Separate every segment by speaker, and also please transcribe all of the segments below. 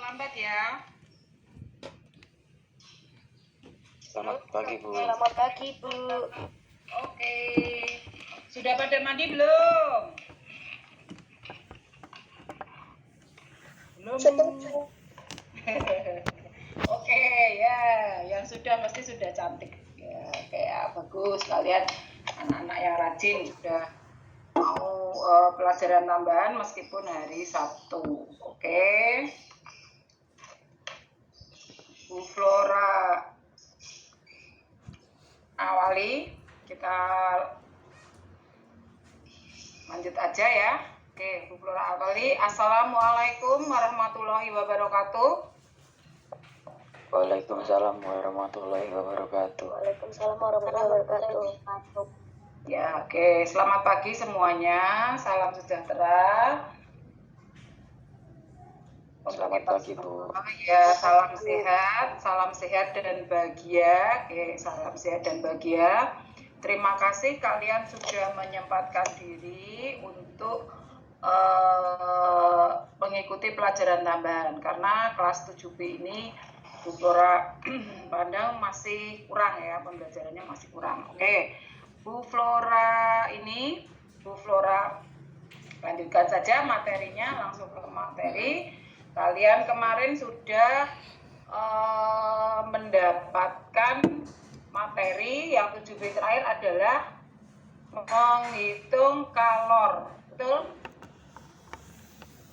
Speaker 1: terlambat ya.
Speaker 2: Selamat pagi, Bu.
Speaker 3: Selamat pagi, Bu.
Speaker 1: Oke. Sudah pada mandi belum? Belum. Oke, ya, yang sudah pasti sudah cantik. Ya, kayak bagus kalian anak-anak yang rajin sudah mau pelajaran tambahan meskipun hari Sabtu. Oke. Bu Flora awali, kita lanjut aja ya. Oke, Bu Flora awali. Assalamualaikum warahmatullahi wabarakatuh.
Speaker 2: Waalaikumsalam warahmatullahi wabarakatuh.
Speaker 3: Waalaikumsalam warahmatullahi wabarakatuh.
Speaker 1: Ya, oke. Selamat pagi semuanya. Salam sejahtera.
Speaker 2: Selamat pagi, Bu.
Speaker 1: Ya, salam sehat dan bahagia. Oke, salam sehat dan bahagia. Terima kasih kalian sudah menyempatkan diri untuk mengikuti pelajaran tambahan karena kelas 7B ini Bu Flora pandang masih kurang ya, pembelajarannya masih kurang. Oke, Bu Flora lanjutkan saja materinya, langsung ke materi. Kalian kemarin sudah mendapatkan materi yang 7B terakhir adalah menghitung kalor, betul?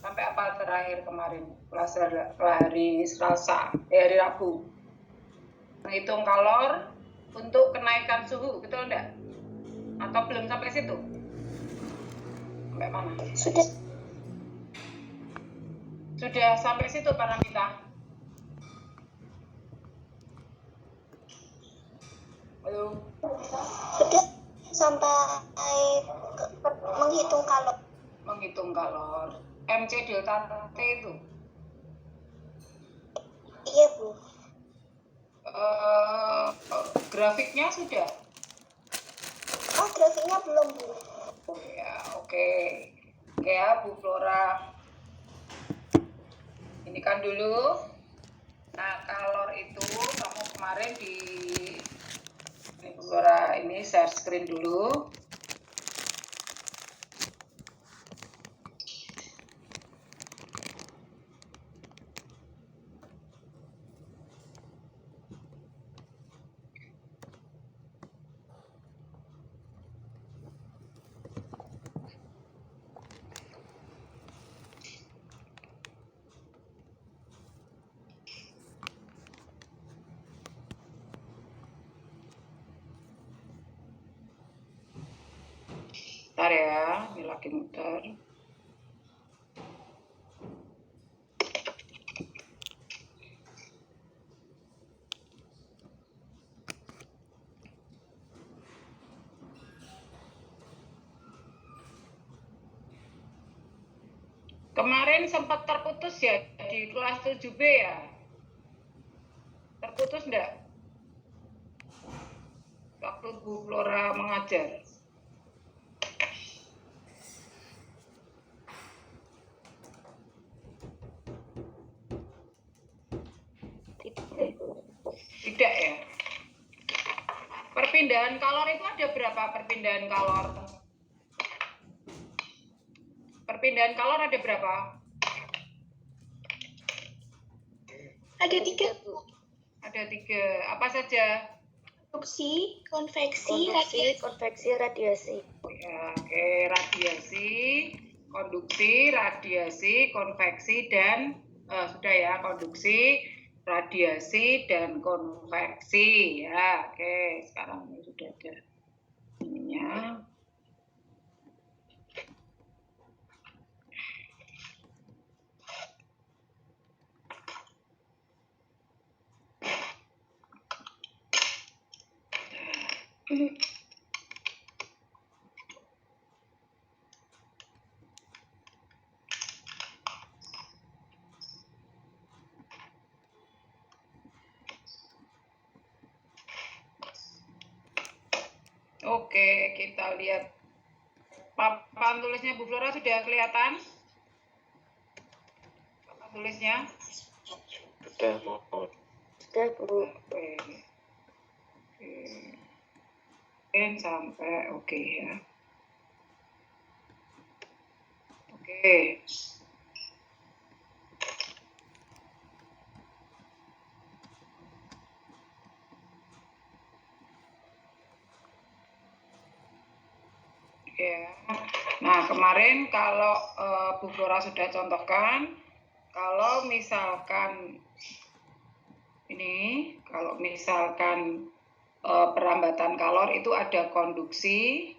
Speaker 1: Sampai apa terakhir kemarin? Kelas hari Selasa, hari Rabu. Menghitung kalor untuk kenaikan suhu, betul enggak? Atau belum sampai situ? Sampai mana? Sudah sampai situ Paramita? Halo?
Speaker 3: Sudah sampai menghitung kalor.
Speaker 1: Menghitung kalor. MC delta T itu?
Speaker 3: Iya, Bu.
Speaker 1: Grafiknya sudah?
Speaker 3: Oh, grafiknya belum, Bu.
Speaker 1: Oh ya, oke. Oke ya, Bu Flora. Ini kan dulu. Nah, kalor itu kamu kemarin ini Bu Flora, ini share screen dulu. Bentar ya, ini lagi muter. Kemarin sempat terputus ya di kelas 7B ya? Terputus enggak? Waktu Bu Flora mengajar. Tidak ya? Perpindahan kalor itu ada berapa perpindahan kalor? Perpindahan kalor ada berapa?
Speaker 3: Ada 3, Bu.
Speaker 1: Ada 3. Apa saja?
Speaker 3: Konveksi, radiasi.
Speaker 1: Ya, oke, radiasi, konduksi, radiasi, konveksi, dan sudah ya, konduksi, radiasi, dan konveksi. Ya, oke, sekarang ini sudah ada ininya. Oke, kita lihat papan tulisnya Bu Flora sudah kelihatan? Papan tulisnya?
Speaker 2: Sudah mohon.
Speaker 3: Sudah, Bu.
Speaker 1: Oke. Sampai oke ya. Oke. Ya. Nah, kemarin kalau Bu Flora sudah contohkan, kalau misalkan perambatan kalor itu ada konduksi,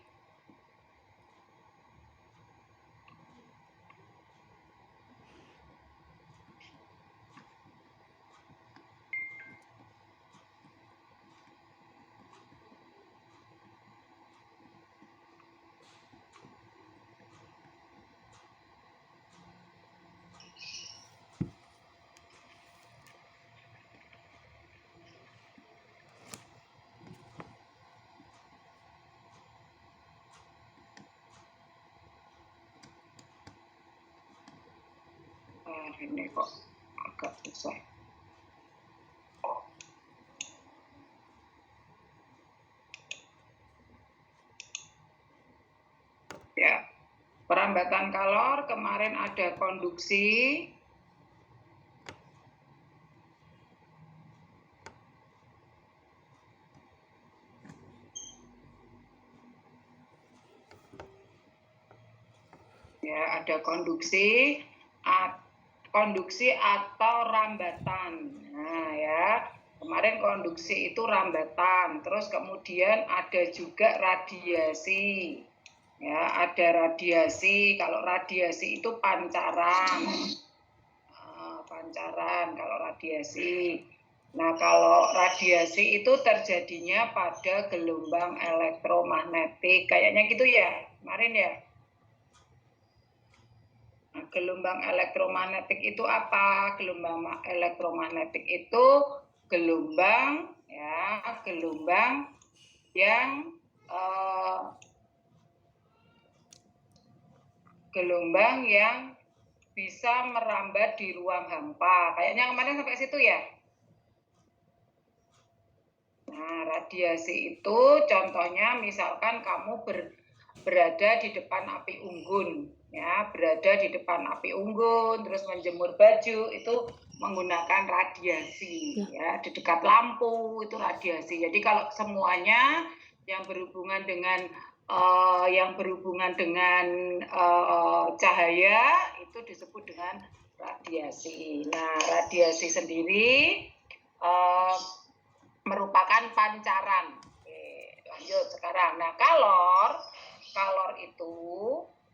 Speaker 1: ini kok agak susah. Ya, perambatan kalor kemarin ada konduksi, ya ada konduksi atau rambatan. Nah ya, kemarin konduksi itu rambatan, terus kemudian ada juga radiasi. Ya, ada radiasi. Kalau radiasi itu pancaran. Pancaran kalau radiasi. Nah, kalau radiasi itu terjadinya pada gelombang elektromagnetik. Kayaknya gitu ya, kemarin ya. Nah, gelombang elektromagnetik itu apa? Gelombang elektromagnetik itu gelombang yang bisa merambat di ruang hampa. Kayaknya kemarin sampai situ ya. Nah, radiasi itu contohnya misalkan kamu berada di depan api unggun, ya, berada di depan api unggun, terus menjemur baju, itu menggunakan radiasi, ya, di dekat lampu itu radiasi. Jadi kalau semuanya yang berhubungan dengan cahaya itu disebut dengan radiasi. Nah, radiasi sendiri merupakan pancaran. Oke, lanjut sekarang. Nah, kalor itu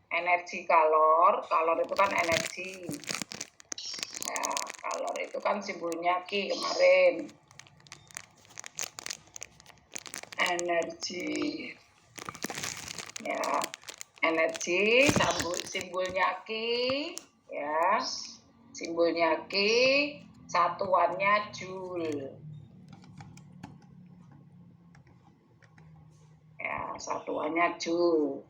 Speaker 1: energi kalor itu kan energi. Ya, kalor itu kan simbolnya Ki kemarin. Energi. Ya, energi simbolnya Ki, ya. Simbolnya Ki, satuannya Joule. Ya, satuannya Joule.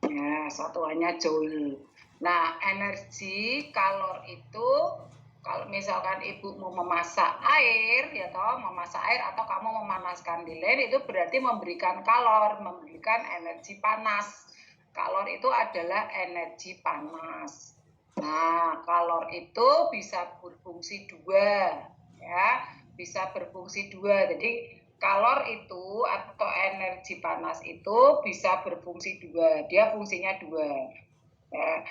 Speaker 1: Ya, satuannya Joule. Nah, energi kalor itu kalau misalkan ibu mau memasak air, ya toh, memasak air atau kamu memanaskan lilin, itu berarti memberikan kalor, memberikan energi panas. Kalor itu adalah energi panas. Nah, kalor itu bisa berfungsi dua, ya, bisa berfungsi dua. Jadi kalor itu atau energi panas itu bisa berfungsi dua. Dia fungsinya dua. Ya.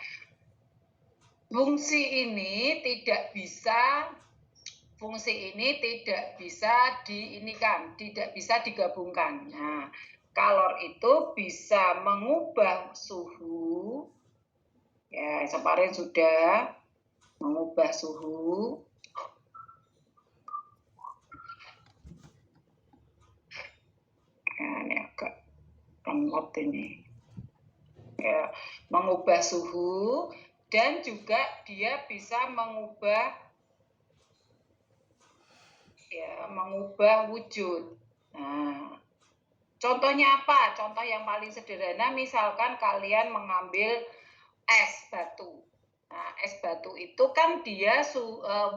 Speaker 1: Fungsi ini tidak bisa tidak bisa digabungkan. Nah, kalor itu bisa mengubah suhu. Ya, kemarin sudah mengubah suhu. Nah, ini agak lemot ini. Ya, mengubah suhu dan juga dia bisa mengubah wujud. Nah, Contohnya apa? Contoh yang paling sederhana, misalkan kalian mengambil es batu. Nah, es batu itu kan dia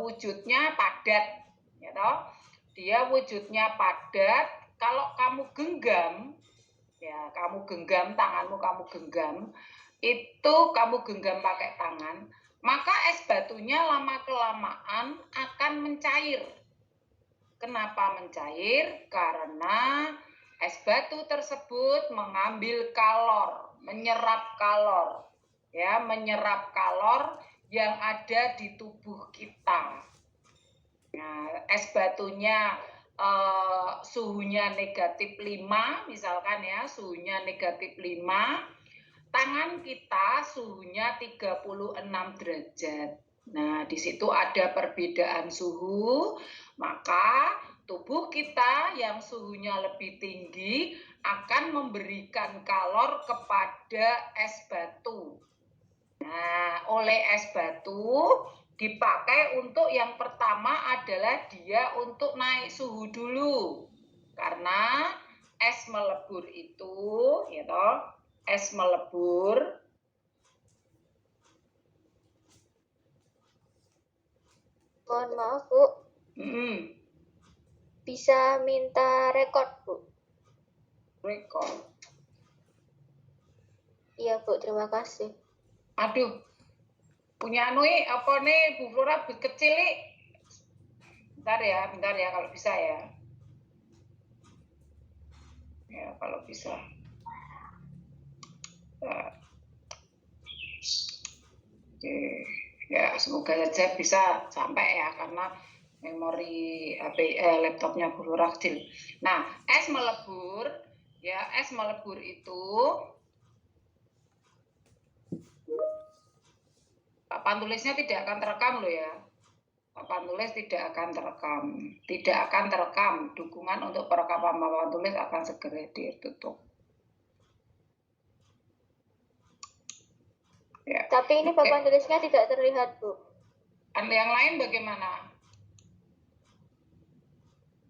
Speaker 1: wujudnya padat, ya toh? Dia wujudnya padat. Kalau kamu genggam, ya kamu genggam tanganmu, kamu genggam, itu kamu genggam pakai tangan, maka es batunya lama kelamaan akan mencair. Kenapa mencair? Karena es batu tersebut mengambil kalor, menyerap kalor, ya, menyerap kalor yang ada di tubuh kita. Nah, es batunya suhunya negatif 5, misalkan ya, suhunya negatif 5, tangan kita suhunya 36 derajat. Nah, di situ ada perbedaan suhu, maka tubuh kita yang suhunya lebih tinggi akan memberikan kalor kepada es batu. Nah, oleh es batu dipakai untuk yang pertama adalah dia untuk naik suhu dulu. Karena es melebur itu, ya toh, es melebur.
Speaker 3: Mohon maaf, Bu. Bisa minta rekod, Bu?
Speaker 1: Rekod.
Speaker 3: Iya, Bu. Terima kasih.
Speaker 1: Aduh, punya apa nih Bu Flora kecil nih. Bentar ya kalau bisa ya. Ya, kalau bisa. Nah. Oke. Ya, semoga saja bisa sampai ya, karena memori HP laptopnya Bu Flora kecil. Nah, es melebur, ya, es melebur itu papan tulisnya tidak akan terekam loh ya. Papan tulis tidak akan terekam. Tidak akan terekam. Dukungan untuk perekaman papan tulis akan segera ditutup. Ya.
Speaker 3: Tapi ini papan tulisnya tidak terlihat, Bu.
Speaker 1: Yang lain bagaimana?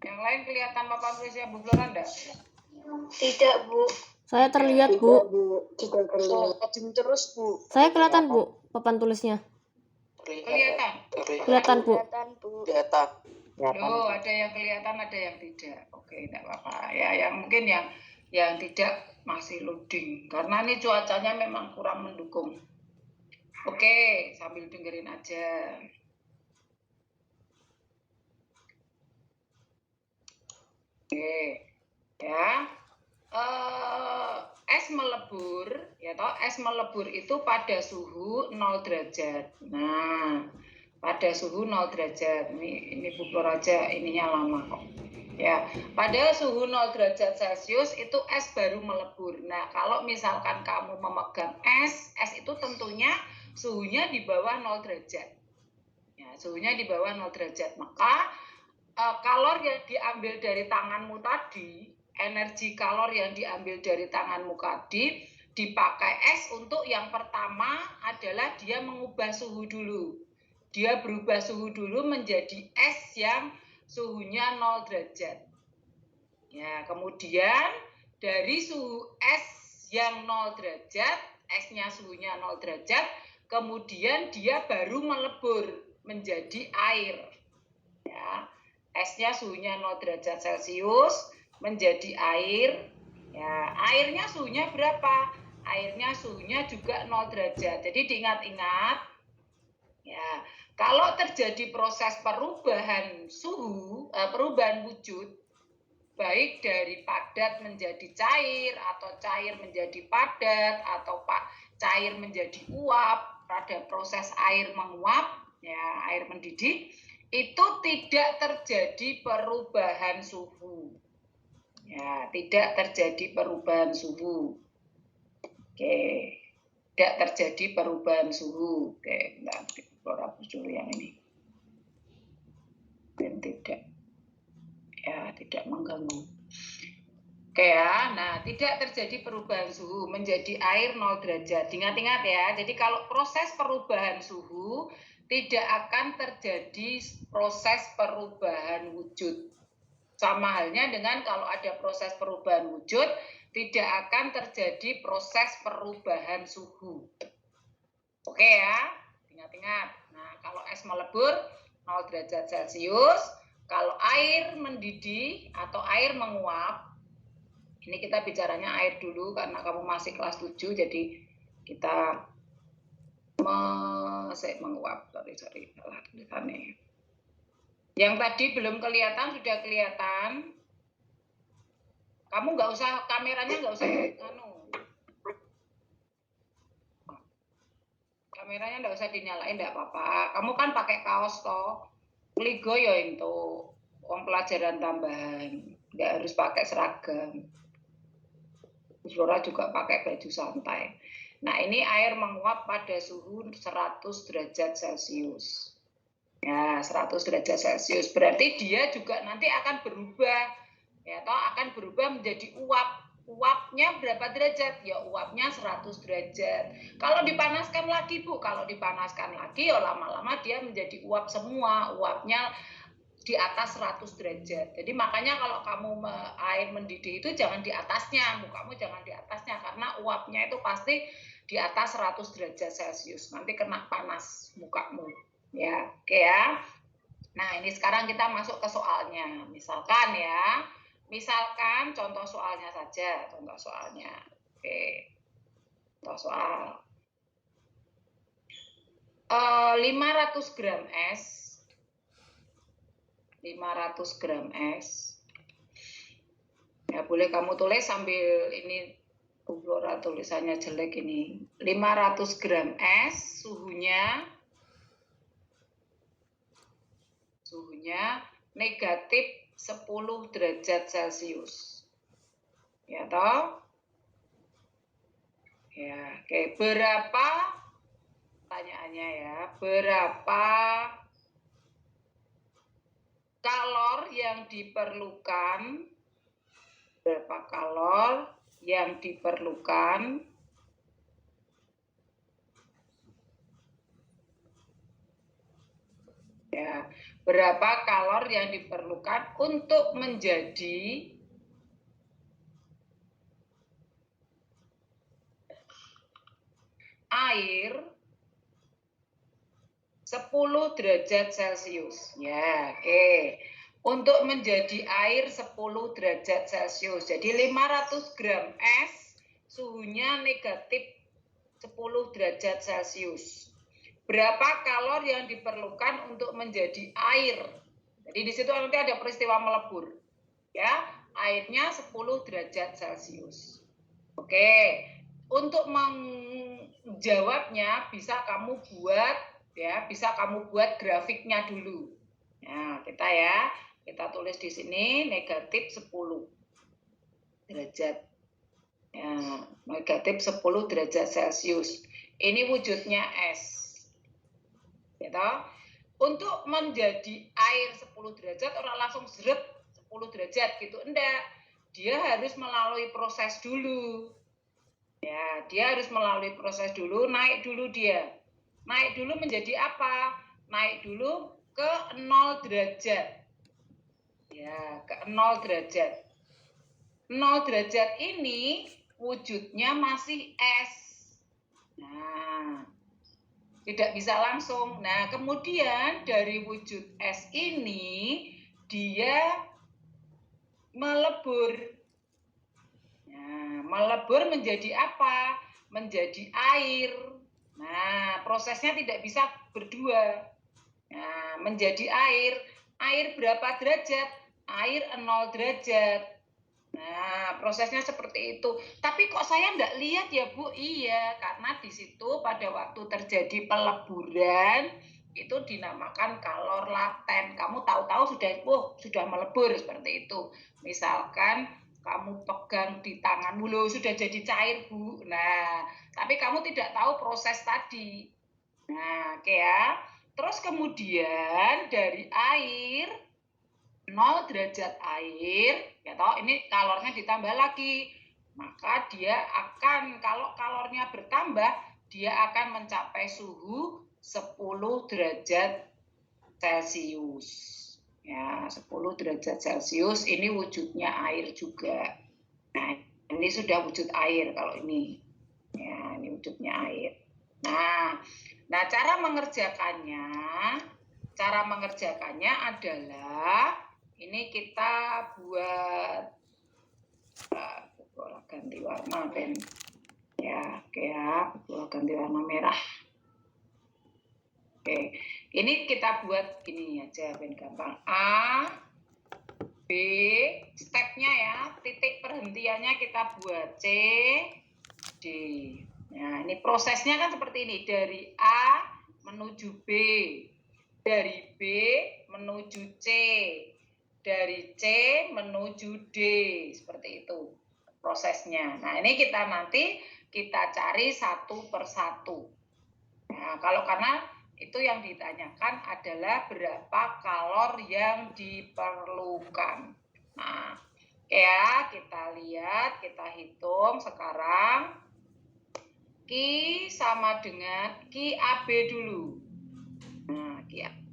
Speaker 1: Yang lain kelihatan papan tulisnya Bu Flora enggak?
Speaker 3: Tidak, Bu.
Speaker 4: Saya terlihat, Bu.
Speaker 2: Tidak terlihat.
Speaker 3: Terus, Bu.
Speaker 4: Saya kelihatan, Bu, papan tulisnya.
Speaker 1: Kelihatan?
Speaker 4: Kelihatan, Bu.
Speaker 2: Kelihatan.
Speaker 1: Loh, ada yang kelihatan, ada yang tidak. Oke, enggak apa-apa. Ya, yang mungkin yang tidak masih loading. Karena ini cuacanya memang kurang mendukung. Oke, sambil dengerin aja. Oke, ya. Es melebur, ya toh, es melebur itu pada suhu 0 derajat. Nah, pada suhu 0 derajat. Ini bubur aja, ininya lama kok. Ya, pada suhu 0 derajat Celcius itu es baru melebur. Nah, kalau misalkan kamu memegang es itu tentunya suhunya di bawah 0 derajat. Ya, suhunya di bawah 0 derajat. Maka kalor yang diambil dari tanganmu tadi, energi kalor yang diambil dari tanganmu tadi dipakai es untuk yang pertama adalah dia mengubah suhu dulu. Dia berubah suhu dulu menjadi es yang suhunya 0 derajat. Ya, kemudian dari suhu es yang 0 derajat, esnya suhunya 0 derajat, kemudian dia baru melebur menjadi air. Ya, esnya suhunya 0 derajat Celcius menjadi air. Ya, airnya suhunya berapa? Airnya suhunya juga 0 derajat. Jadi diingat-ingat. Ya, kalau terjadi proses perubahan suhu, perubahan wujud, baik dari padat menjadi cair, atau cair menjadi padat, atau cair menjadi uap, pada proses air menguap, ya, air mendidih, itu tidak terjadi perubahan suhu. Ya, tidak terjadi perubahan suhu. Oke, tidak terjadi perubahan suhu. Oke, nanti hapus dulu yang ini. Dan tidak, ya, tidak mengganggu. Oke ya, nah tidak terjadi perubahan suhu menjadi air 0 derajat. Ingat-ingat ya, jadi kalau proses perubahan suhu tidak akan terjadi proses perubahan wujud. Sama halnya dengan kalau ada proses perubahan wujud, tidak akan terjadi proses perubahan suhu. Oke ya, ingat-ingat. Nah, kalau es melebur 0 derajat Celcius, kalau air mendidih atau air menguap, ini kita bicaranya air dulu karena kamu masih kelas 7, jadi kita menguap. Sorry, salah tulisannya. Yang tadi belum kelihatan, sudah kelihatan. Kamu nggak usah, kameranya nggak usah kameranya nggak usah dinyalain, nggak apa-apa. Kamu kan pakai kaos toh, ligo ya itu uang pelajaran tambahan, nggak harus pakai seragam. Flora juga pakai baju santai. Nah, ini air menguap pada suhu 100 derajat Celcius. Ya, 100 derajat Celcius. Berarti dia juga nanti akan berubah. Ya, toh akan berubah menjadi uap. Uapnya berapa derajat? Ya, uapnya 100 derajat. Kalau dipanaskan lagi, Bu, kalau dipanaskan lagi, ya lama-lama dia menjadi uap semua. Uapnya di atas 100 derajat. Jadi makanya kalau kamu air mendidih itu jangan di atasnya, mukamu jangan di atasnya, karena uapnya itu pasti di atas 100 derajat Celcius. Nanti kena panas mukamu. Ya, oke ya. Nah, ini sekarang kita masuk ke soalnya. Misalkan ya, misalkan contoh soalnya saja, contoh soalnya. Oke. Contoh soal. 500 gram es 500 gram es. Ya, boleh kamu tulis sambil ini Flora tulisannya jelek ini. 500 gram es, suhunya negatif 10 derajat Celcius. Ya toh? Ya, oke. Berapa, pertanyaannya ya, berapa kalor yang diperlukan, ya, berapa kalor yang diperlukan untuk menjadi air 10 derajat Celcius. Ya, oke. Untuk menjadi air 10 derajat Celcius. Jadi 500 gram es suhunya negatif 10 derajat Celcius. Berapa kalor yang diperlukan untuk menjadi air? Jadi di situ nanti ada peristiwa melebur. Ya, airnya 10 derajat Celcius. Oke. Untuk menjawabnya bisa kamu buat grafiknya dulu. Nah, kita tulis di sini negatif 10 derajat. Ya, negatif 10 derajat Celcius. Ini wujudnya es. Gitu. Untuk menjadi air 10 derajat orang langsung zret 10 derajat gitu, enggak. Dia harus melalui proses dulu. Ya, dia harus melalui proses dulu, naik dulu dia. Naik dulu menjadi apa? Naik dulu ke 0 derajat. Ya, ke 0 derajat. 0 derajat ini wujudnya masih es. Nah, tidak bisa langsung. Nah, kemudian dari wujud es ini, dia melebur. Nah, melebur menjadi apa? Menjadi air. Nah, prosesnya tidak bisa berdua. Nah, menjadi air. Air berapa derajat? Air 0 derajat. Nah, prosesnya seperti itu. Tapi kok saya enggak lihat ya, Bu? Iya, karena di situ pada waktu terjadi peleburan, itu dinamakan kalor laten. Kamu tahu-tahu sudah melebur seperti itu. Misalkan kamu pegang di tanganmu, loh sudah jadi cair, Bu. Nah, tapi kamu tidak tahu proses tadi. Nah, oke ya. Terus kemudian dari air 0 derajat air, ya toh, ini kalornya ditambah lagi. Maka dia akan, kalau kalornya bertambah, dia akan mencapai suhu 10 derajat Celcius. Ya, 10 derajat Celcius ini wujudnya air juga. Nah, ini sudah wujud air kalau ini. Ya, ini wujudnya air. Nah, cara mengerjakannya adalah ini kita buat bola ganti warna pen. Ya, oke ya, bola ganti warna merah. Oke, ini kita buat gini aja, pen gampang. A, B, stepnya ya, titik perhentiannya kita buat C, D. Nah, ini prosesnya kan seperti ini, dari A menuju B, dari B menuju C, dari C menuju D, seperti itu prosesnya. Nah, ini nanti kita cari satu persatu. Nah, karena itu yang ditanyakan adalah berapa kalor yang diperlukan. Nah, ya kita lihat, kita hitung sekarang. Q sama dengan Q AB dulu. Nah, Q AB.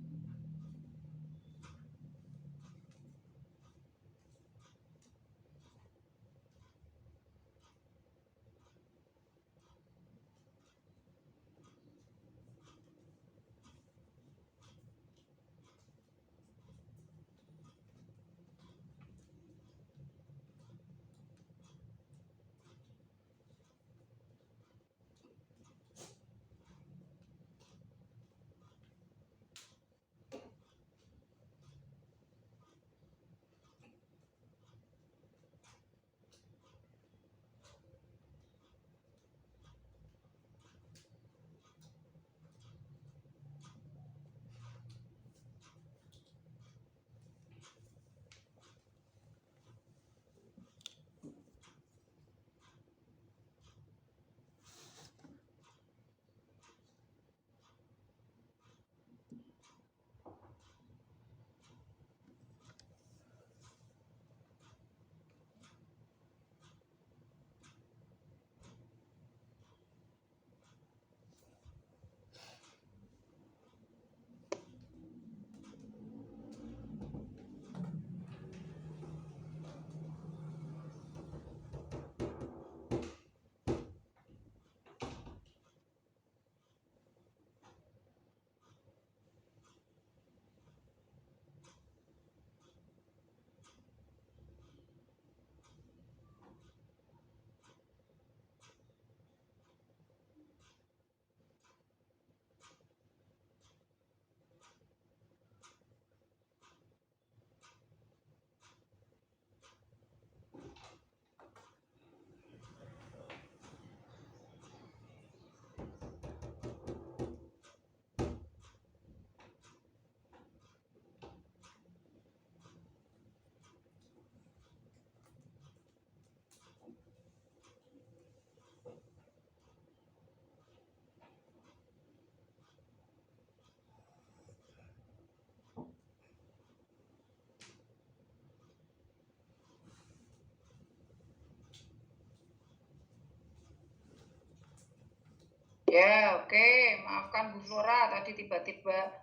Speaker 1: Ya, oke. Maafkan Bu Flora, tadi tiba-tiba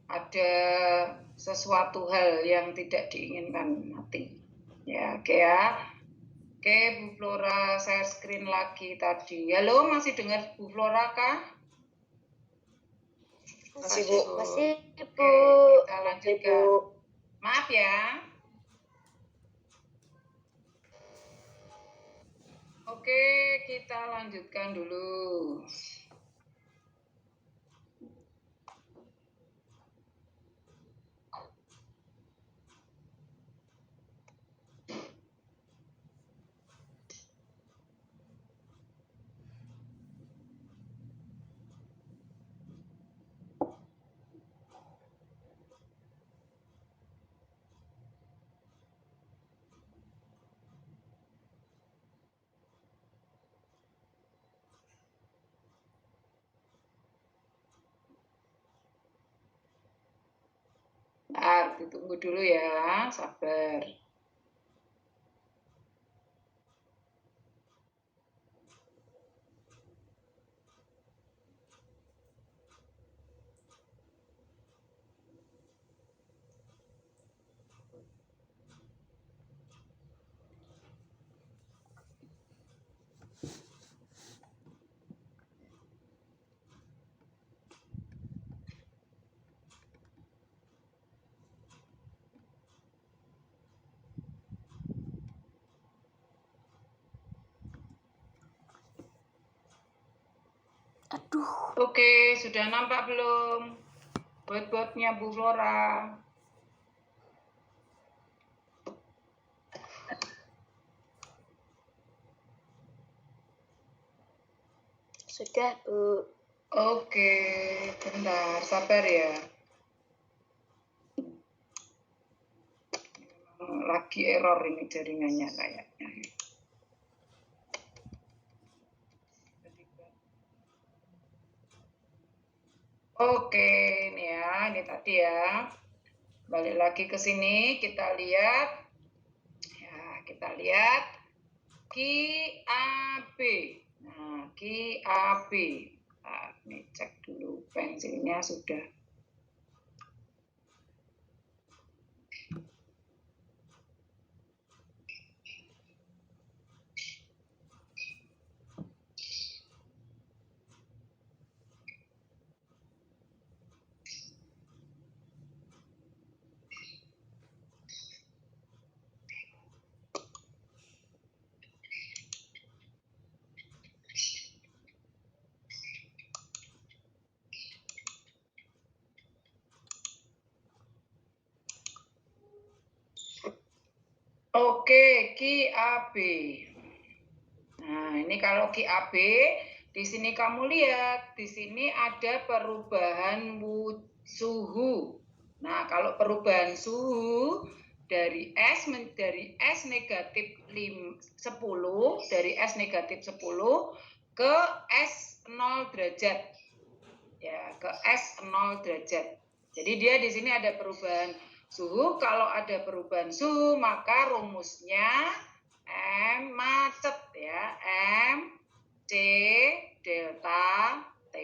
Speaker 1: ada sesuatu hal yang tidak diinginkan mati. Ya, oke ya. Oke, Bu Flora, share screen lagi tadi. Halo, masih dengar Bu Flora kah?
Speaker 2: Masih, Bu.
Speaker 3: Masih,
Speaker 1: Oke,
Speaker 3: Bu.
Speaker 1: kita lanjutkan. Maaf ya. Oke, kita lanjutkan dulu. Ditunggu dulu ya, sabar.
Speaker 4: Aduh.
Speaker 1: Oke, sudah nampak belum bot-botnya Bu Flora?
Speaker 3: Sudah, Bu.
Speaker 1: Oke, bentar, sabar ya. Lagi error ini jaringannya kayaknya. Oke, ini tadi ya. Balik lagi ke sini, kita lihat. Ya, kita lihat QAB. Nah, QAB. Nah, ini cek dulu pensilnya sudah. Oke, QAB. Nah, ini kalau QAB, di sini kamu lihat, di sini ada perubahan suhu. Nah, kalau perubahan suhu dari S negatif 10, dari S negatif 10 ke S 0 derajat. Ya, ke S 0 derajat. Jadi dia di sini ada perubahan suhu. Kalau ada perubahan suhu, maka rumusnya M macet ya, M C delta T.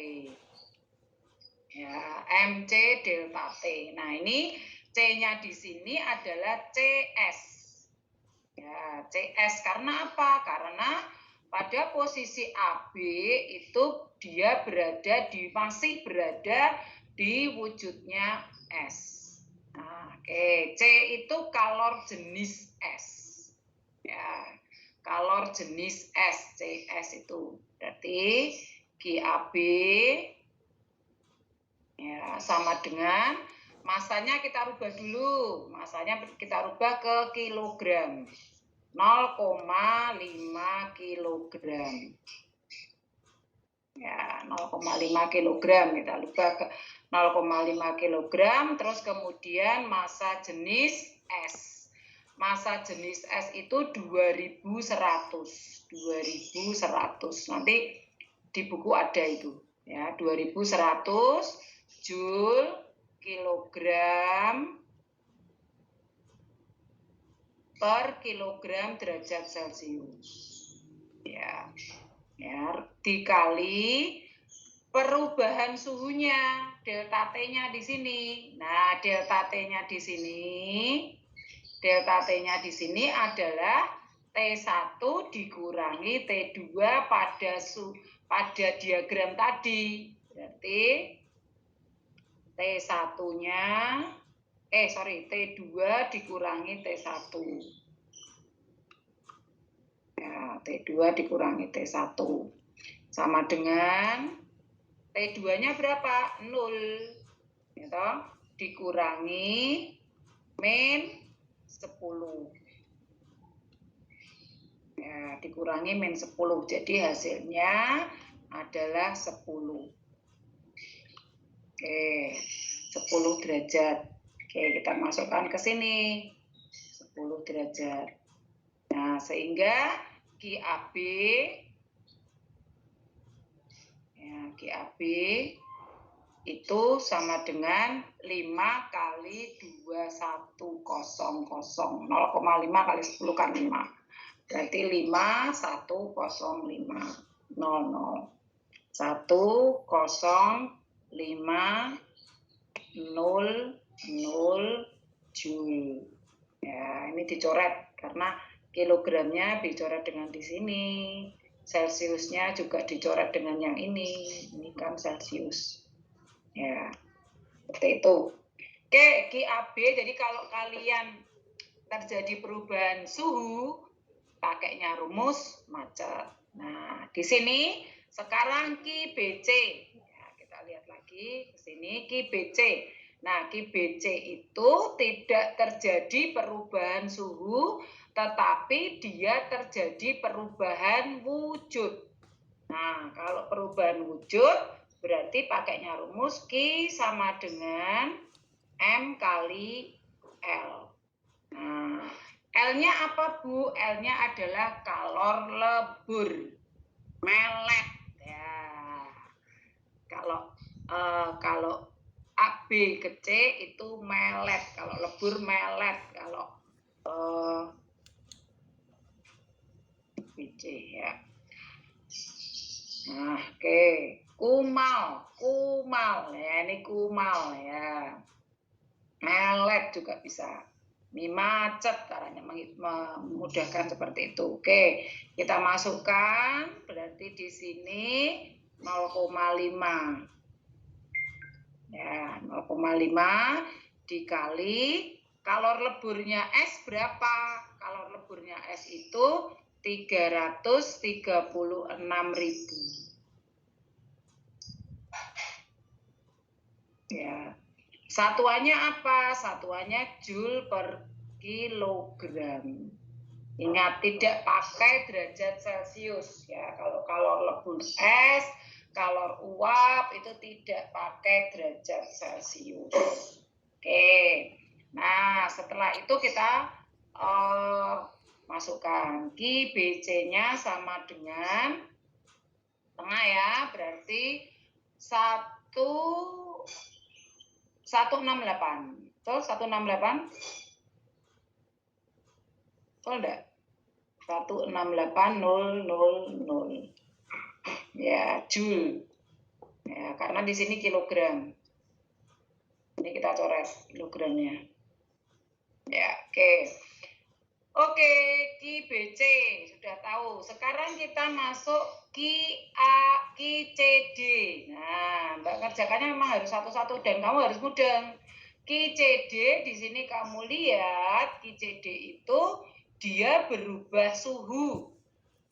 Speaker 1: Ya, MC delta T. Nah, ini C-nya di sini adalah CS. Ya, CS karena apa? Karena pada posisi AB itu dia masih berada di wujudnya S. Nah, oke, C itu kalor jenis S. Ya, kalor jenis S, CS itu. Berarti QAB ya sama dengan masanya kita rubah dulu. Masanya kita rubah ke kilogram. 0,5 kilogram. Ya, 0,5 kilogram kita rubah ke 0,5 kilogram, terus kemudian massa jenis S. Massa jenis S itu 2100. 2100. Nanti di buku ada itu, ya, 2100 Joule kilogram per kilogram derajat Celcius. Ya, dikali perubahan suhunya, delta T-nya di sini. Nah, delta T-nya di sini adalah T1 dikurangi T2 pada diagram tadi. Berarti T1-nya T2 dikurangi T1. Ya, T2 dikurangi T1. Sama dengan T2-nya berapa? 0. Gitu. Dikurangi min 10. Ya, dikurangi min 10. Jadi hasilnya adalah 10. Oke, 10 derajat. Oke, kita masukkan ke sini. 10 derajat. Nah, sehingga QAB itu sama dengan 5 kali 2100. 0,5 kali 10 kan 5. Berarti 5105. 10500 Joule. Ya, ini dicoret karena kilogramnya dicoret dengan di sini. Celciusnya juga dicoret dengan yang ini. Ini kan Celcius. Ya, seperti itu. Oke, QAB. Jadi kalau kalian terjadi perubahan suhu, pakainya rumus macet. Nah, di sini Sekarang Ki BC. Ya, kita lihat lagi ke sini Ki BC. Nah, Ki BC itu tidak terjadi perubahan suhu, tetapi dia terjadi perubahan wujud. Nah, kalau perubahan wujud berarti pakainya rumus Q sama dengan M kali L. Nah, L-nya apa, Bu? L-nya adalah kalor lebur. Melet. Ya. Kalau AB ke C itu melet. Kalau lebur melet. Kalau BC ya. Nah, oke. Kumal ya, ini kumal ya. Melet juga bisa. Ini macet caranya memudahkan seperti itu. Oke, kita masukkan berarti di sini 0,5. Ya, 0,5 dikali kalor leburnya S berapa? Kalor leburnya S itu 336.000. Ya. Satuannya apa? Satuannya Joule per kilogram. Ingat, tidak pakai derajat Celcius ya. Kalau kalor lebur es, kalor uap itu tidak pakai derajat Celcius. Oke. Nah, setelah itu kita masukkan Ki BC-nya sama dengan tengah ya, berarti 168. Betul 168? Betul enggak? 168.000. Ya, Joule. Ya, karena di sini kilogram. Ini kita coret kilogramnya. Ya, oke. Oke, Ki BC sudah tahu. Sekarang kita masuk Ki CD. Nah, Mbak kerjakannya memang harus satu-satu dan kamu harus mudeng. Ki CD di sini kamu lihat, Ki CD itu dia berubah suhu.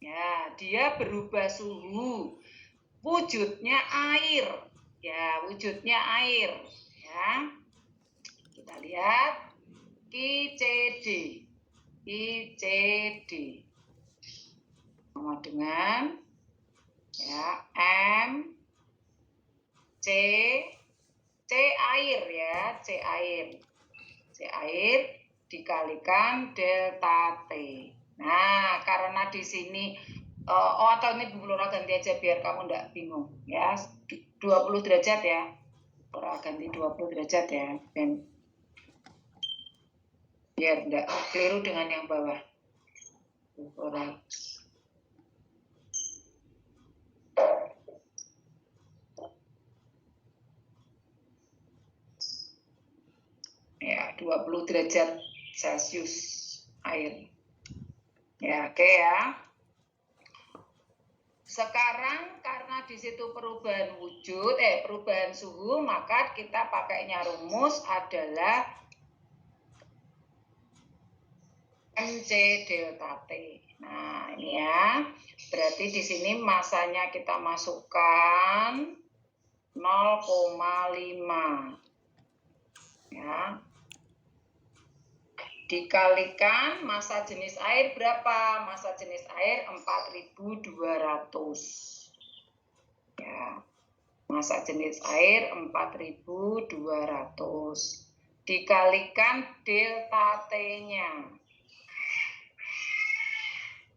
Speaker 1: Ya, dia berubah suhu. Wujudnya air. Ya, wujudnya air. Ya. Kita lihat Ki CD. ICD sama dengan ya M C air ya, C air dikalikan delta T. Nah, karena di sini atau ini Bu Lora ganti aja biar kamu enggak bingung ya. 20 derajat ya. Lora ganti 20 derajat ya. Dan biar enggak keliru dengan yang bawah. Lora. Ya, 20 derajat Celcius air. Ya, oke ya. Sekarang karena di situ perubahan wujud, perubahan suhu, maka kita pakainya rumus adalah MC delta T. Nah, ini ya. Berarti di sini masanya kita masukkan 0,5. Ya. Dikalikan massa jenis air berapa? Massa jenis air 4.200. Ya. Massa jenis air 4.200. Dikalikan delta T-nya.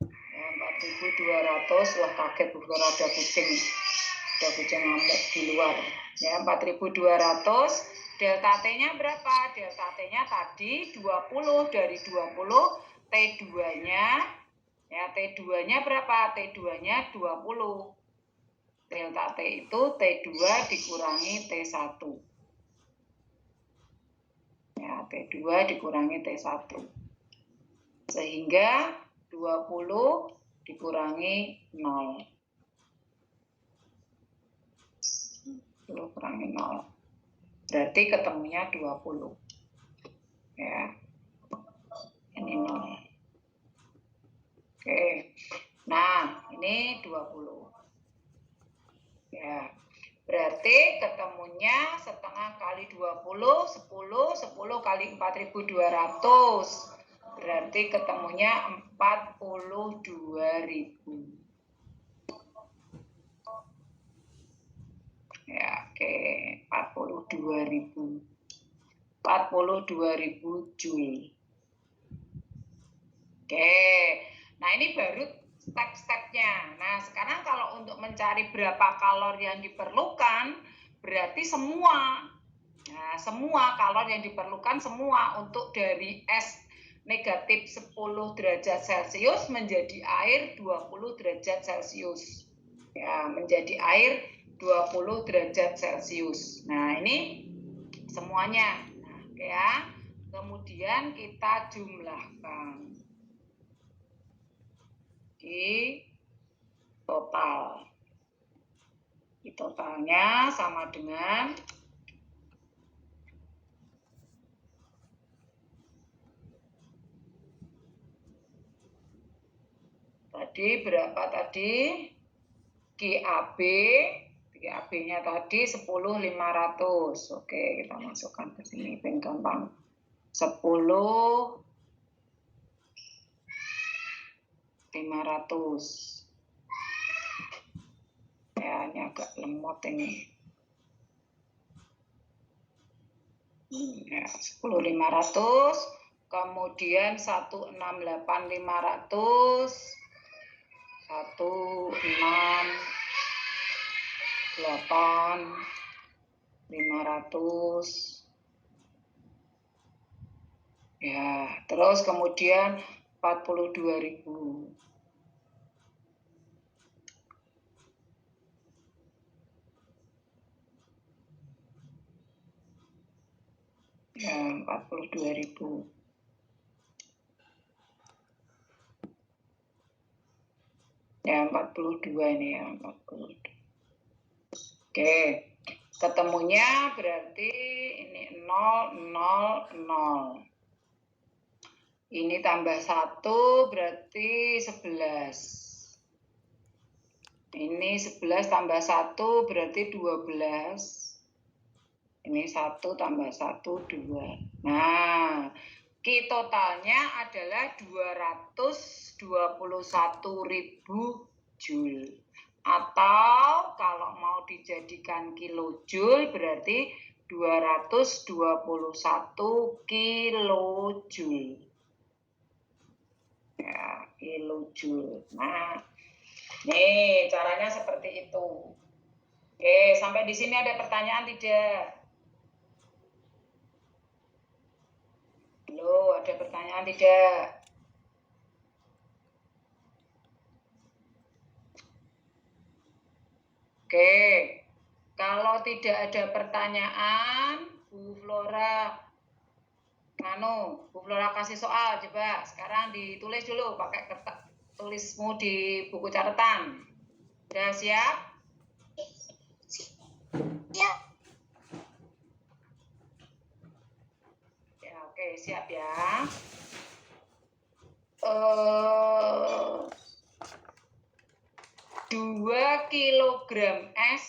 Speaker 1: Ya, 4.200. Wah, kaget Bu Flora, ada kucing ngamuk di luar. Ya, 4.200. Delta T-nya berapa? Delta T-nya tadi 20 dari 20 T2-nya. Ya, T2-nya berapa? T2-nya 20. Delta T itu T2 dikurangi T1. Ya, T2 dikurangi T1. Sehingga 20 dikurangi 0. 20 kurangi 0. Berarti ketemunya 20. Ya. Ini 0. Oke. Nah, ini 20. Ya, berarti ketemunya setengah kali 20, 10, 10 kali 4.200. Berarti ketemunya 42.000. Ya, oke, 42.000. 42.000 Joule. Oke, nah ini baru step-stepnya. Nah, sekarang kalau untuk mencari berapa kalori yang diperlukan, berarti semua. Nah, semua kalori yang diperlukan semua untuk dari es negatif 10 derajat Celcius menjadi air 20 derajat Celcius. Ya, menjadi air 20 derajat Celcius. Nah, ini semuanya. Nah, ya. Kemudian kita jumlahkan di total. Di totalnya sama dengan tadi berapa tadi? GAB-nya tadi 10.500. Oke, kita masukkan ke sini paling gampang. 10.500. Ya, ini agak lemot ini. Ya, 10.500. Kemudian 168.500. 168.500. Ya, terus kemudian 42.000. Ya, 42.000. Ya, 42 ini ya, 42. Oke, ketemunya berarti ini 0, 0, 0. Ini tambah 1 berarti 11. Ini 11 tambah 1 berarti 12. Ini 1 tambah 1, 2. Nah, totalnya adalah 221.000 Joule. Atau kalau mau dijadikan kilojoule berarti 221 kilojoule. Ya, kilojoule. Nah, nih caranya seperti itu. Oke, sampai di sini ada pertanyaan tidak? Loh, ada pertanyaan tidak? Oke, kalau tidak ada pertanyaan, Bu Flora, Bu Flora kasih soal, coba sekarang ditulis dulu pakai kertas tulismu di buku catatan. Sudah siap?
Speaker 3: Ya.
Speaker 1: Ya, oke, siap ya. 2 kilogram es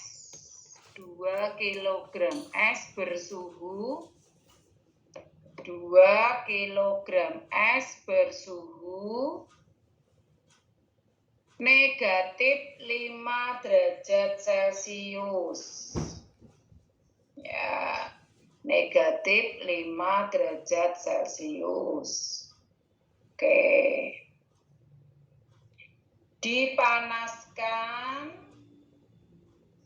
Speaker 1: 2 kilogram es bersuhu 2 kilogram es bersuhu negatif 5 derajat Celcius. Ya, negatif 5 derajat Celcius. Oke. Dipanaskan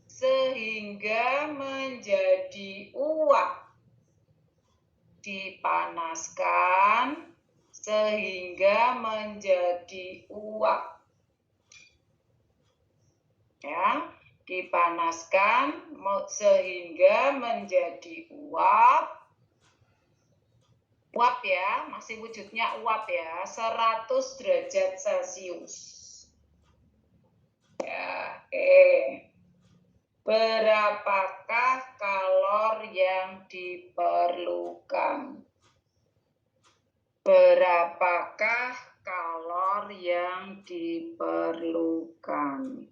Speaker 1: sehingga menjadi uap. Dipanaskan sehingga menjadi uap. Ya, dipanaskan sehingga menjadi uap. Uap ya, masih wujudnya uap ya, 100 derajat Celcius. Ya, oke. Berapakah kalor yang diperlukan? Berapakah kalor yang diperlukan?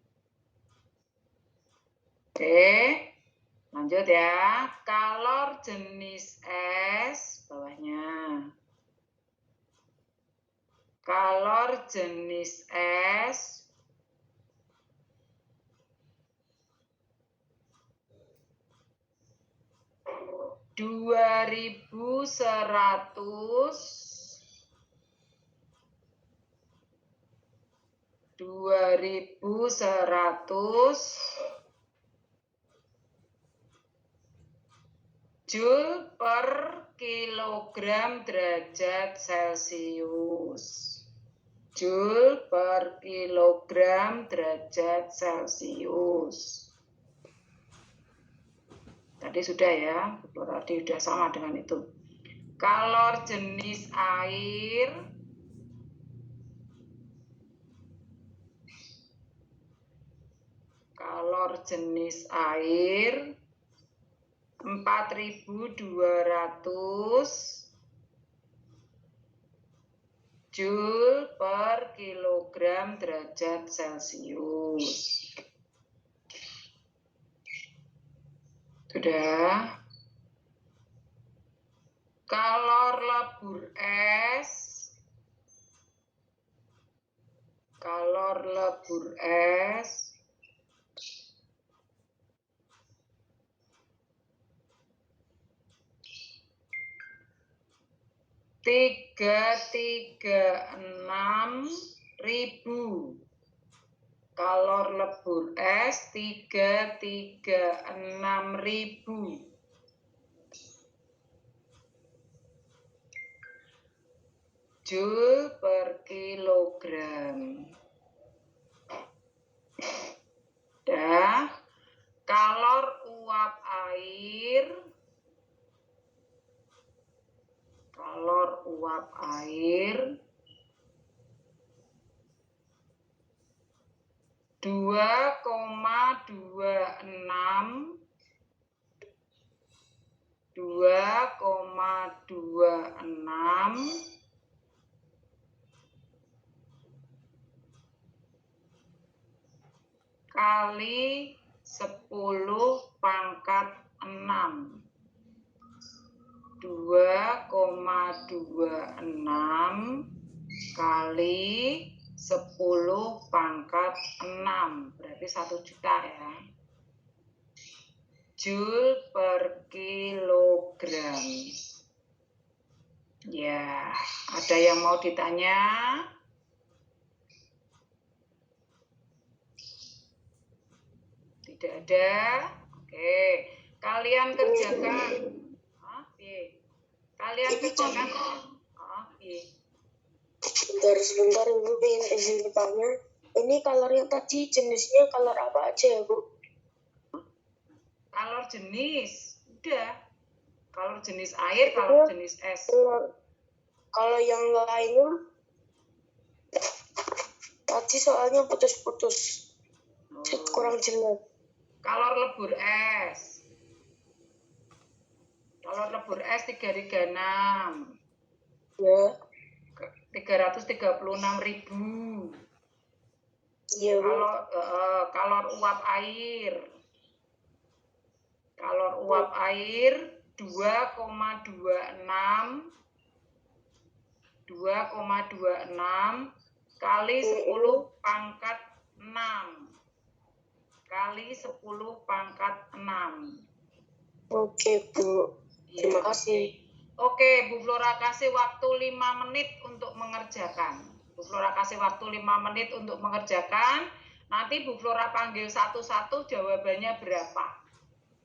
Speaker 1: Oke, lanjut ya. Kalor jenis S, bawahnya. Kalor jenis S 2100 Joule per kilogram derajat Celcius. Joule per kilogram derajat Celcius. Tadi sudah ya, berarti sudah sama dengan itu. Kalor jenis air kalor jenis air 4200 Joule per kilogram derajat Celcius. Sudah. Kalor lebur es. Kalor lebur es. 336.000. Kalor lebur es 336.000. Joule per kilogram. Dah. Kalor uap air. Kalor uap air 2,26 kali 10 pangkat 6. 2,26 kali 10 pangkat 6. Berarti 1 juta ya. Joule per kilogram. Ya, ada yang mau ditanya? Tidak ada? Oke, kalian kerjakan. Kalian kerjakan.
Speaker 2: Sebentar Ibu, ingin izin bertanya. Ini kalor yang tadi jenisnya kalor apa aja ya Bu?
Speaker 1: Kalor jenis, udah. Kalor jenis air, kalor jenis es.
Speaker 2: Kalau yang lainnya tadi soalnya putus-putus, kurang jelas.
Speaker 1: Kalor lebur es. Kalor lebur es 336.
Speaker 2: Ya.
Speaker 1: 336.000.
Speaker 2: Iya Bu.
Speaker 1: Kalor uap air. Kalor uap air 2,26 kali 10 pangkat 6. Kali 10 pangkat 6.
Speaker 2: Oke Bu. Terima kasih.
Speaker 1: Oke, Bu Flora kasih waktu 5 menit untuk mengerjakan. Bu Flora kasih waktu 5 menit untuk mengerjakan. Nanti Bu Flora panggil satu-satu jawabannya berapa.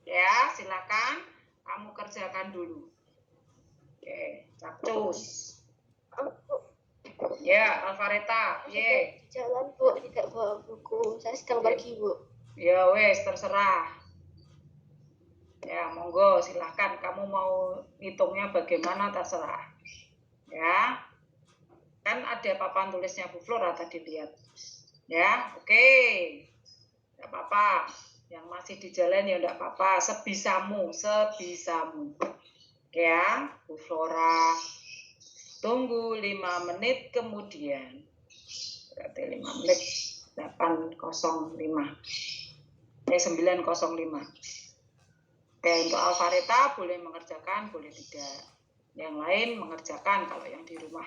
Speaker 1: Ya, silakan kamu kerjakan dulu. Oke, Capcus. Ya, Alvareta. Ye.
Speaker 3: Jalan Bu, tidak bawa buku. Saya sedang pergi Bu.
Speaker 1: Ya wes, terserah. Ya, monggo silahkan. Kamu mau hitungnya bagaimana terserah. Ya. Kan ada papan tulisnya Bu Flora tadi lihat. Ya, oke. Tidak apa-apa. Yang masih di jalan ya tidak apa-apa. Sebisamu. Ya, Bu Flora. Tunggu 5 menit kemudian. Berarti 5 menit 8:05. 905. Oke, untuk Alvareta boleh mengerjakan, boleh tidak. Yang lain mengerjakan kalau yang di rumah.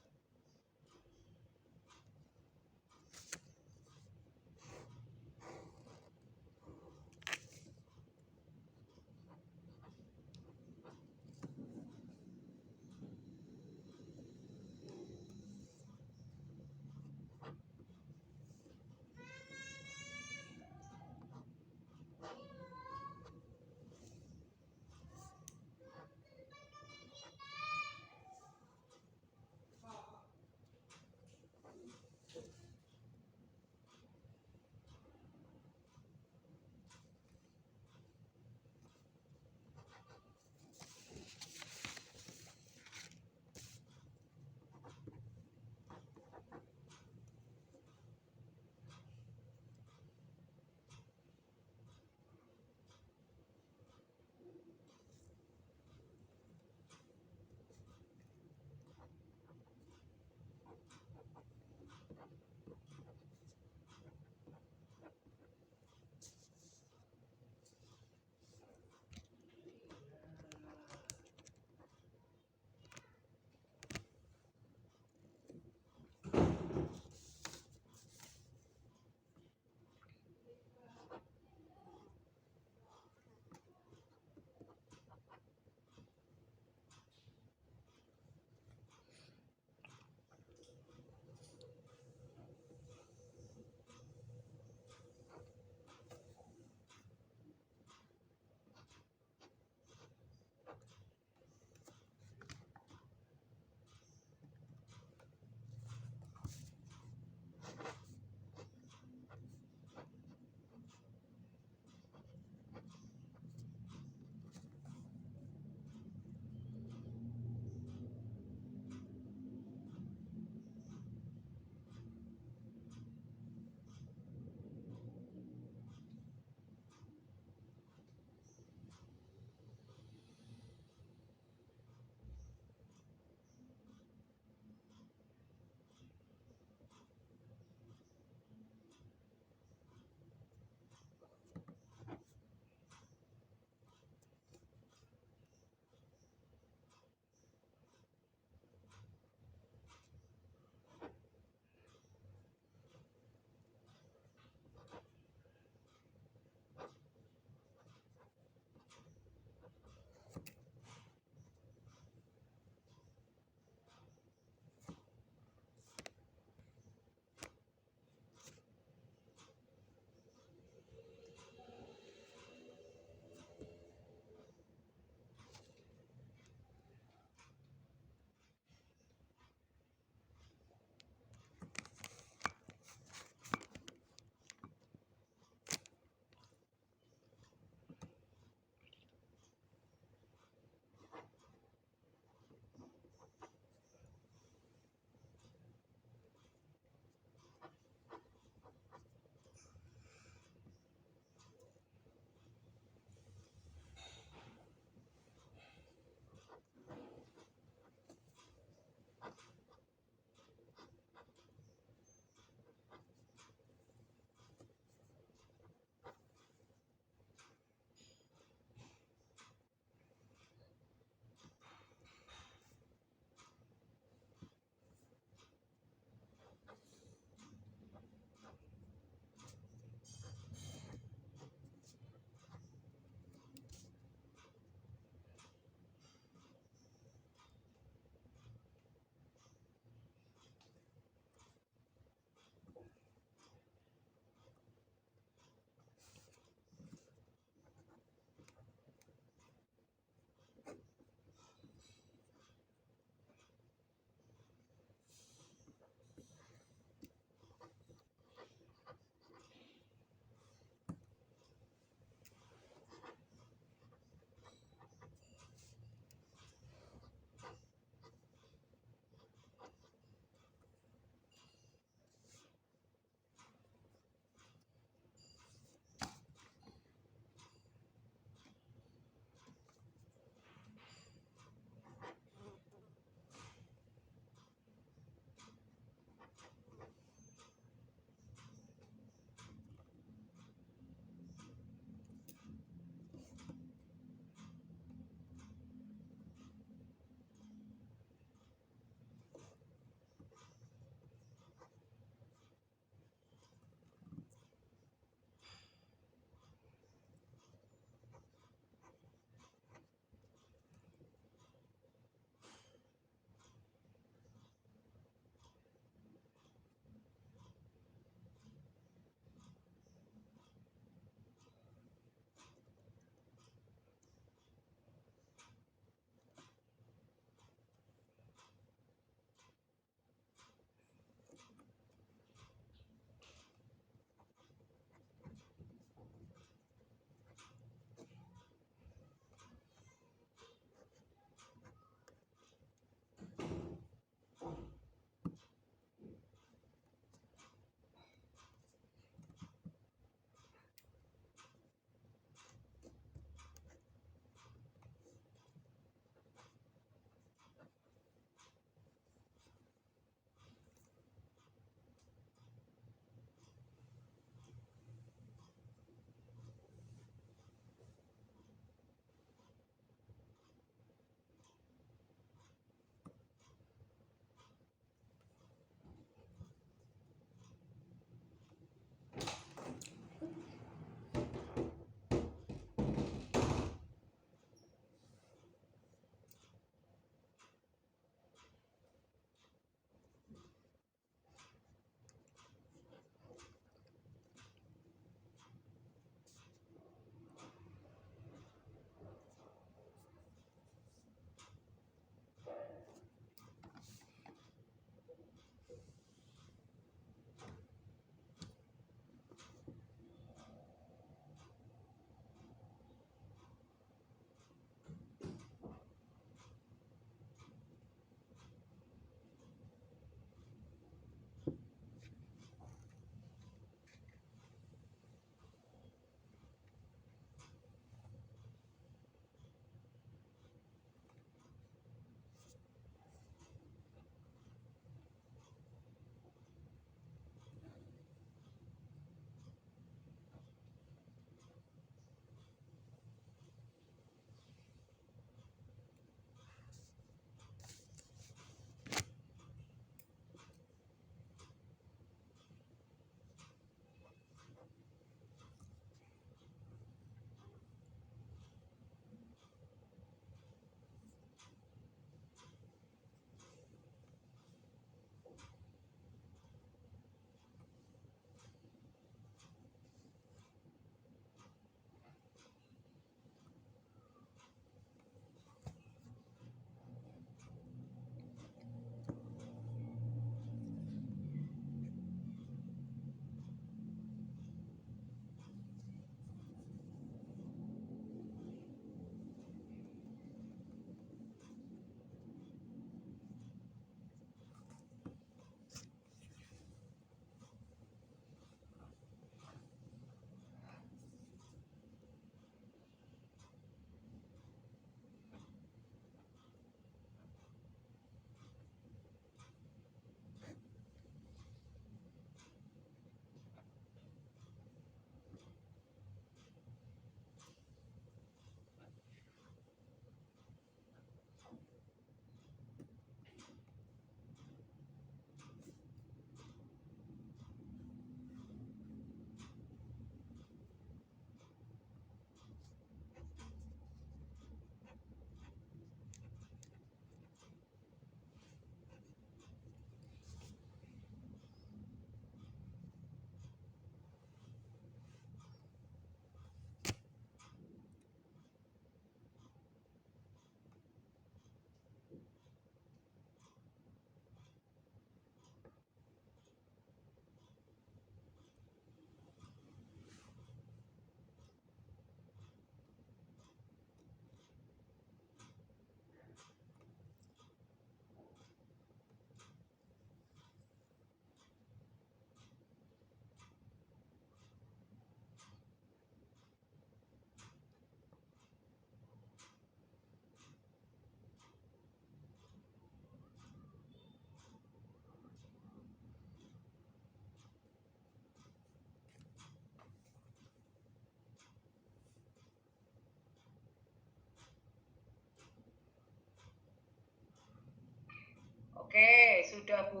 Speaker 1: Oke, sudah Bu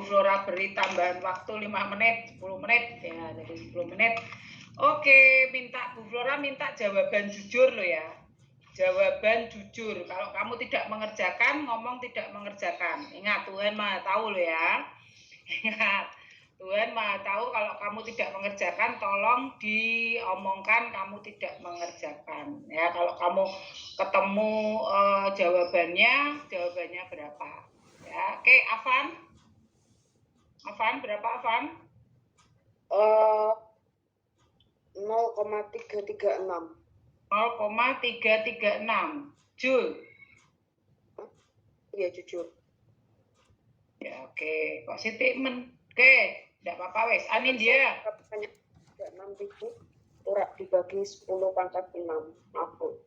Speaker 1: Flora beri tambahan waktu 5 menit, 10 menit ya, jadi 10 menit. Oke, Bu Flora minta jawaban jujur loh ya. Jawaban jujur. Kalau kamu tidak mengerjakan, ngomong tidak mengerjakan. Ingat, Tuhan Maha tahu loh ya. Ingat, Tuhan Maha tahu kalau kamu tidak mengerjakan, tolong diomongkan kamu tidak mengerjakan. Ya, kalau kamu ketemu jawabannya berapa? Ya, oke, Afan berapa Afan?
Speaker 2: 0,336.
Speaker 1: 0,336. Jul.
Speaker 2: Iya, jujur.
Speaker 1: Ya, oke. Kok statement? Oke, tidak apa-apa wes. Anin dia.
Speaker 2: 36.000 urak dibagi 10 pangkat 6. Aku.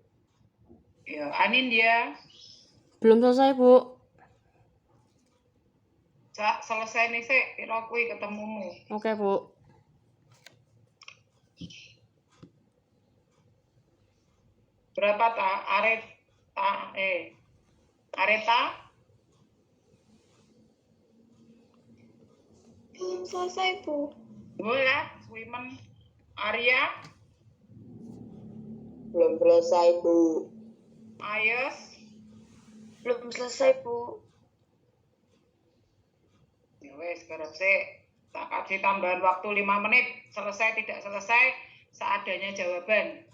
Speaker 1: Ya, Anin dia.
Speaker 4: Belum selesai, Bu.
Speaker 1: Selesai nih sih, piro kuwi ketemumu.
Speaker 4: Oke, Bu.
Speaker 1: Berapa Areta?
Speaker 3: Belum selesai, Bu.
Speaker 1: Boleh, Women. Arya?
Speaker 2: Belum selesai, Bu.
Speaker 1: Ayes?
Speaker 3: Belum selesai, Bu.
Speaker 1: Ya wes, kerep sih. Tak kasih tambahan waktu 5 menit. Selesai tidak selesai, seadanya jawaban.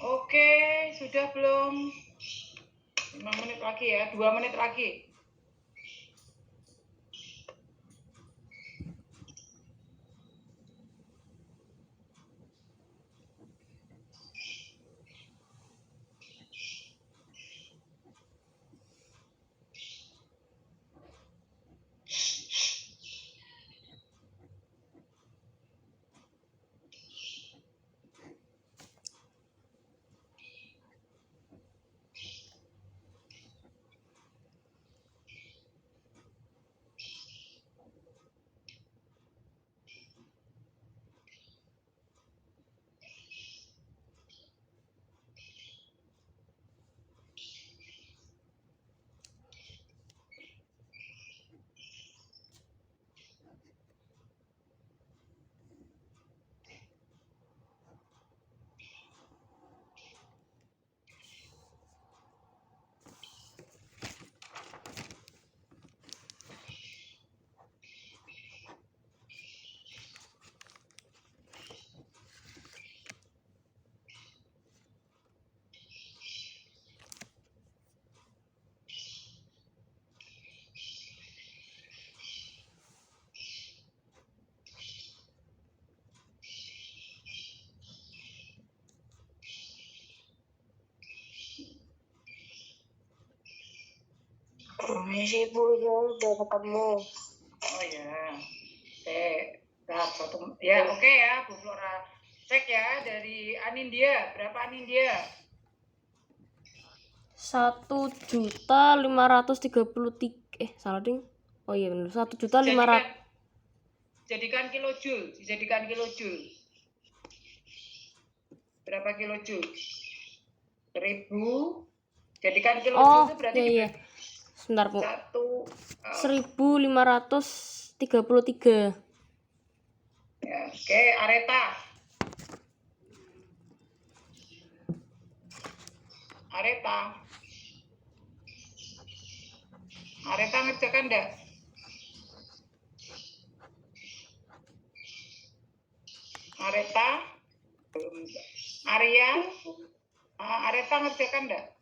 Speaker 1: Oke, sudah belum? 5 menit lagi ya, 2 menit lagi.
Speaker 2: Permisi Bu, ya udah ketemu.
Speaker 1: Oh ya. Ya, oke ya, Bu Flora. Cek ya dari Anindya. Berapa Anindya?
Speaker 4: 1.533. Salah ding. Oh iya benar. 1.500.000.
Speaker 1: Jadikan kilojoule. Berapa kilojoule? 1000. Jadikan kilojoule
Speaker 4: Oh
Speaker 1: itu berarti
Speaker 4: iya. Sebentar Bu. 1.533.
Speaker 1: Ya, oke, Areta. Areta ngerjakan enggak? Areta? Arya? Areta ngerjakan enggak?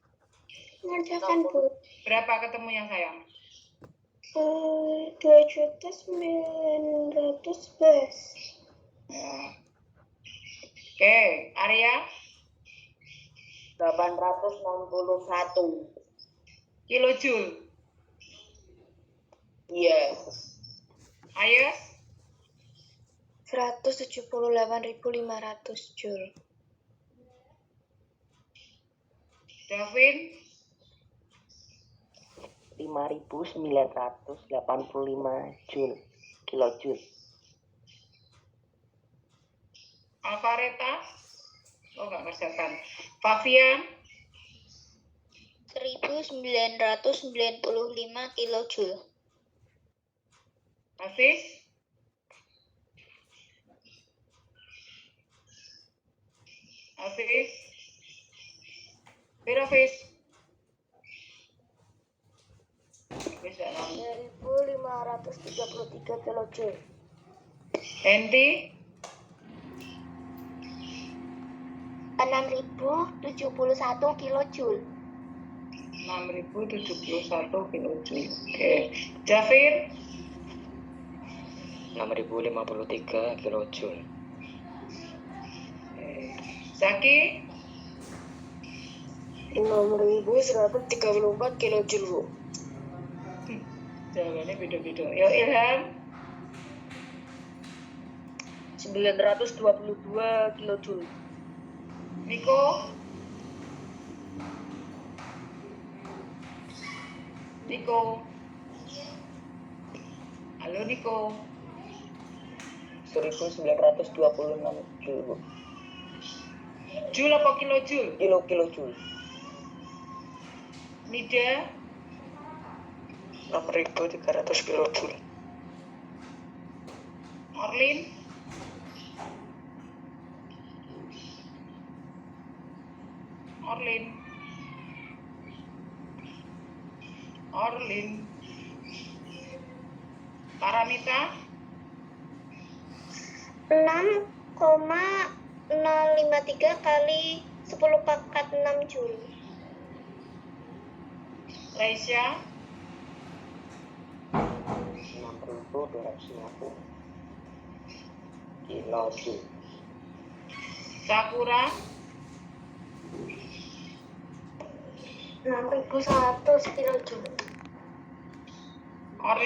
Speaker 3: Ngerjakan Bu.
Speaker 1: Berapa ketemunya sayang?
Speaker 3: 2.911.
Speaker 1: Ya. Oke, Arya?
Speaker 2: 861
Speaker 1: Kilojoule.
Speaker 2: Yes.
Speaker 1: Ayes?
Speaker 3: 178.500 joule.
Speaker 1: Davin?
Speaker 2: 5.985 kilojoule.
Speaker 1: Alvareta? Oh, nggak ngerjakan. Fabian?
Speaker 3: 1.995 kilojoule.
Speaker 1: Hafiz? Hafiz? Hafiz nggak nangis.
Speaker 3: 2.533 kilojoule.
Speaker 1: Henti?
Speaker 3: 6.071 kilojoule.
Speaker 1: 6.071 kilojoule. Oke. Jafir?
Speaker 2: 6.053 kilojoule.
Speaker 1: Zaki?
Speaker 2: 6.134 kilojoule, Bu.
Speaker 1: Jawabannya beda-beda. Yo, Ilham?
Speaker 2: 922 kilojoule.
Speaker 1: Niko? Halo, Niko?
Speaker 2: 1.926 joule, Bu.
Speaker 1: Joule apa kilojoule?
Speaker 2: Kilojoule.
Speaker 1: Nida?
Speaker 2: 6.300 kilojoule.
Speaker 1: Orlin? Paramita?
Speaker 3: 6,053 kali 10 pangkat 6 joule.
Speaker 1: Leisha?
Speaker 2: 6.250 kilojoule.
Speaker 1: Sakura?
Speaker 3: 6.100 kilojoule.